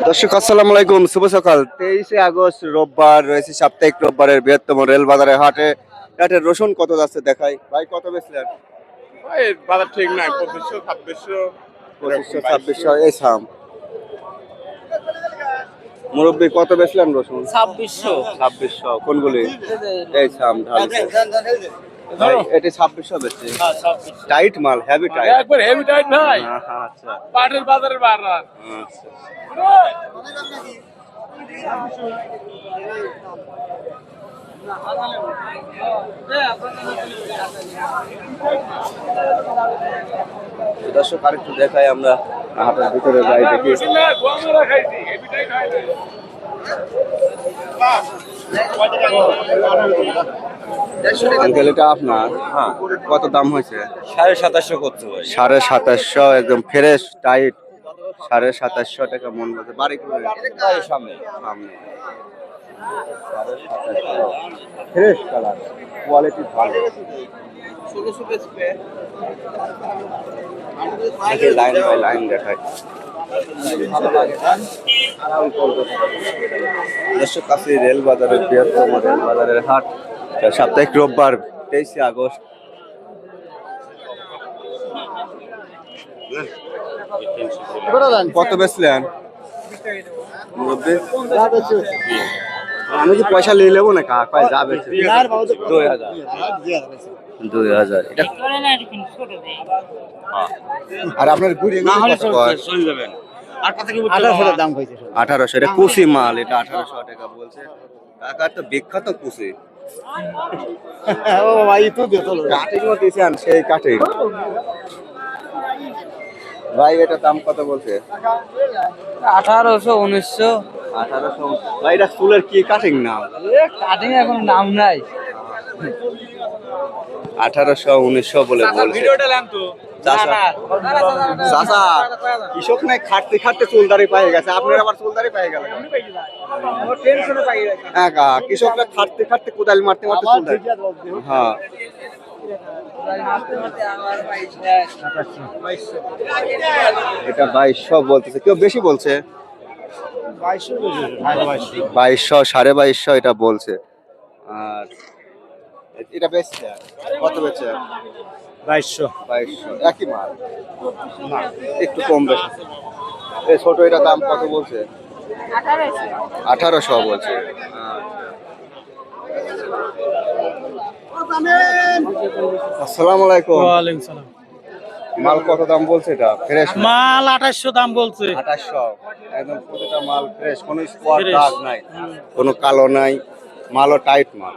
দর্শক আসসালামু আলাইকুম, শুভ সকাল। 23শে আগস্ট রোববার রয়েছে, সাপ্তাহিক রোববারের বৃহত্তম রেল বাজারে হাটের রসুন কত যাচ্ছে দেখাই। ভাই কত বেচলেন? ভাই বাজার ঠিক নাই, 2500 2600 2500 2600 এই সাম। মুরব্বি কত বেচলেন রসুন? 2600 কোনগুলি? এই সাম ঢাল ভাই, এটা 2600 বেচছে। টাইট মাল, হেভি টাইট, একবার হেভি টাইট ভাই। আচ্ছা পাটের বাজারের বাজার আচ্ছা। দর্শক আরেকটু দেখাই, আমরা হাটের ভিতরে যাই দেখি। হেভি টাইট হয় না। আঙ্কেল এটা আপনার? হ্যাঁ, কত দাম হয়েছে? 2750 করতে ভাই। 2750, একদম ফ্রেশ টাইট। 2750 টাকা মন বলছে। বাড়ি করে সামনে সামনে। 2750 ফ্রেশ কালার, কোয়ালিটি ভালো। দেখি লাইন বাই লাইন দেখায়। দর্শক কাছে রেল বাজারের বৃহত্তম রেল বাজারের হাট, সাপ্তাহিক রোববার 23শে আগস্ট। কত বেচলেন মুরব্বি? আমি কি পয়সা নিয়ে নেবো না? কাকা যা বেচে 2000 এটা। আর আপনার ঘুরে না হলে কত কয়? চলে যাবেন। আর কত কি 1800 দাম কইছে। 1800, এটা কুচি মাল, এটা 1800 টাকা বলছে। কাকার তো বিখ্যাত কুচি। ও ভাই তো দে তো কাটিং ও দিয়েছেন, সেই কাটিং। ভাই এটা দাম কত বলছে? 1800 1900 1800। ভাই এটা চুলের কি কাটিং না? কাটিং এখন নাম নাই। 1800 1900 বলে বলছে। ভিডিওটা লেন তো। চাচা কৃষক নাই, খাটতে খাটতে চুলদারি পাই গেছে, আপনার আবার চুলদারি পাই গেল। হ্যাঁ কা, কৃষকরা খাটতে খাটতে কোদাল মারতে মারতে চুলদারি। হ্যাঁ এটা 2200 বলতেছে, কেউ বেশি বলছে। 2200 2250 এটা বলছে। আর এটা বেচছে কত? বেচছে 2200 একই মাল না, একটু কম বেশি। এই ছোট এটা দাম কত বলছে? 1800 বলছে। আসসালামু আলাইকুম। ওয়ালাইকুম সালাম। মাল কত দাম বলছে? এটা ফ্রেশ মাল 2800 দাম বলছে। 2800, একদম প্রতিটা মাল ফ্রেশ, কোনো স্পট দাগ নাই, কোনো কালো নাই, মালও টাইট মাল,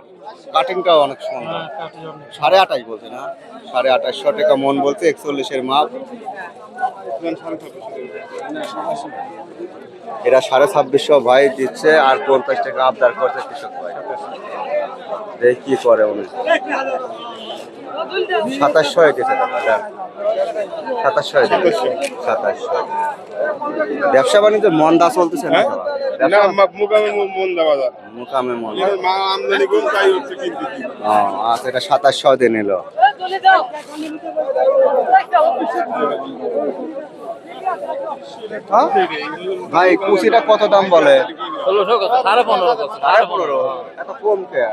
কাটিংটাও অনেক সুন্দর। 2850 বলছে না? 2850 টাকা মন বলছে, 41-এর মাপ। এরা 2650 ভাই দিচ্ছে, আর 50 টাকা আবদার করছে কৃষক ভাই। দেখি কি করে উনি। 2700 হয়েছে দাদা, 2700 দিচ্ছে, 2700। ব্যবসা বাণিজ্য মন্দা চলতেছে না? না, মুকামে মন্দা বাজার। মুকামে মন্দা। মা আমদানি কম, তাই হচ্ছে কিনতে। আচ্ছা, এটা 2700 দিয়ে নিল। ভাই কুচিটা কত দাম বলে? 15.5। এত কম কে?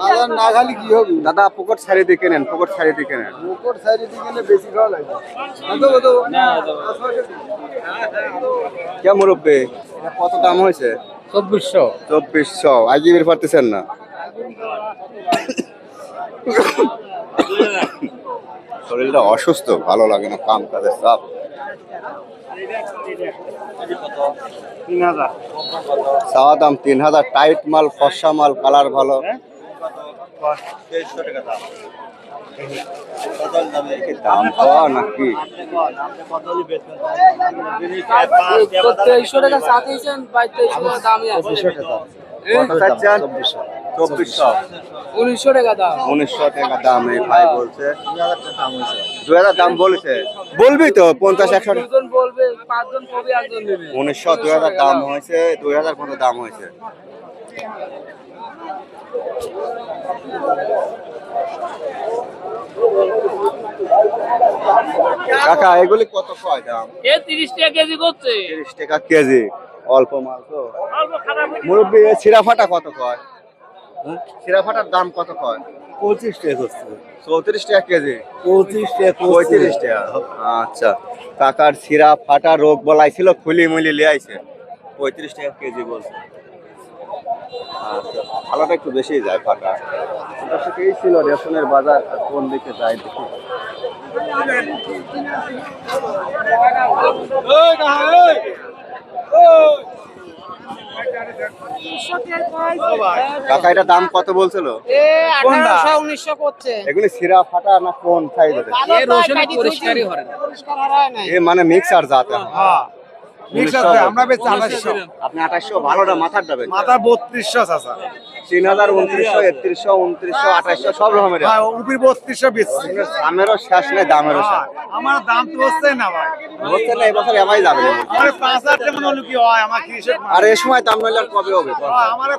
বাজার না খালি কি হবে? দাদা পকেট ছাড়ি দিয়ে কেনেন, পকেট ছাড়ি দিয়ে কেনেন। উপর সাইডে দিকে গেলে বেশি খাওয়া লাগে। কে মুরব্বি, এটা কত দাম হয়েছে? 2400। 2400। আজকে বের পারতেছেন না? শরীরটা অসুস্থ, ভালো লাগে না, কাম কাজের চাপ। 3000। চাওয়া দাম 3000। টাইট মাল, ফর্সা মাল, কালার ভালো। দাম পাওয়া নাকি? 2300 টাকা চা দিয়েছেন, 2200 টাকা দামই আছে। কত চাচ্ছেন? 2400। 1900 টাকা দাম। 1900 টাকা দাম এই ভাই বলছে। 2000 দাম বলেছে, বলবি তো 50-100 টাকা। দুজন বলবে, পাঁচজন কবি একজন নেবে। 1900 2000 দাম হয়েছে, 2000 কত দাম হয়েছে? কাকা এগুলি কত কয় দাম? এ 30 টাকা কেজি করছে। 30 টাকা কেজি। অল্প মাল তো মুরব্বী ছিঁড়া ফাটা কত কয়? ছিঁড়া ফাটার দাম কত কয়? 25 টাকা হচ্ছে 34 টাকা কেজি, 25 টাকা 35 টাকা। আচ্ছা, কাকার ছিঁড়া ফাটা রোগ বলাই ছিল, খুলি মুলি লিয়ে আইছে, 35 টাকা কেজি বলছে। আচ্ছা, ভালোটা একটু বেশি যায় ফাটা। দর্শক, এই ছিল রেশনের বাজার। আর কোন দিকে যায় দেখি। কাকা এটা দাম কত বলছিল? 1800-1900 করছে। এগুলি ছিঁড়া ফাটা না কোন সাইজ আছে? পরিষ্কারই হয় না। এ মানে মিক্সার জাত। আমরা বেচি 2800 আপনি 2800, ভালোটা মাথার যাবে। মাথা 3200 চাচা 3000, 2900, 3100, 2900, 2800 সব রকমের। ভাই উপর 3200 বেচছি দামেরও শেষ নেই, দামেরও শেষ। আমার দাম তো হচ্ছে না ভাই হচ্ছে না, এবছর এমআই যাবে। আমার 5000 টাকা মনে হলো কি হয় আমার কৃষক আর এই সময় দাম নইলে আর কবে হবে? আমার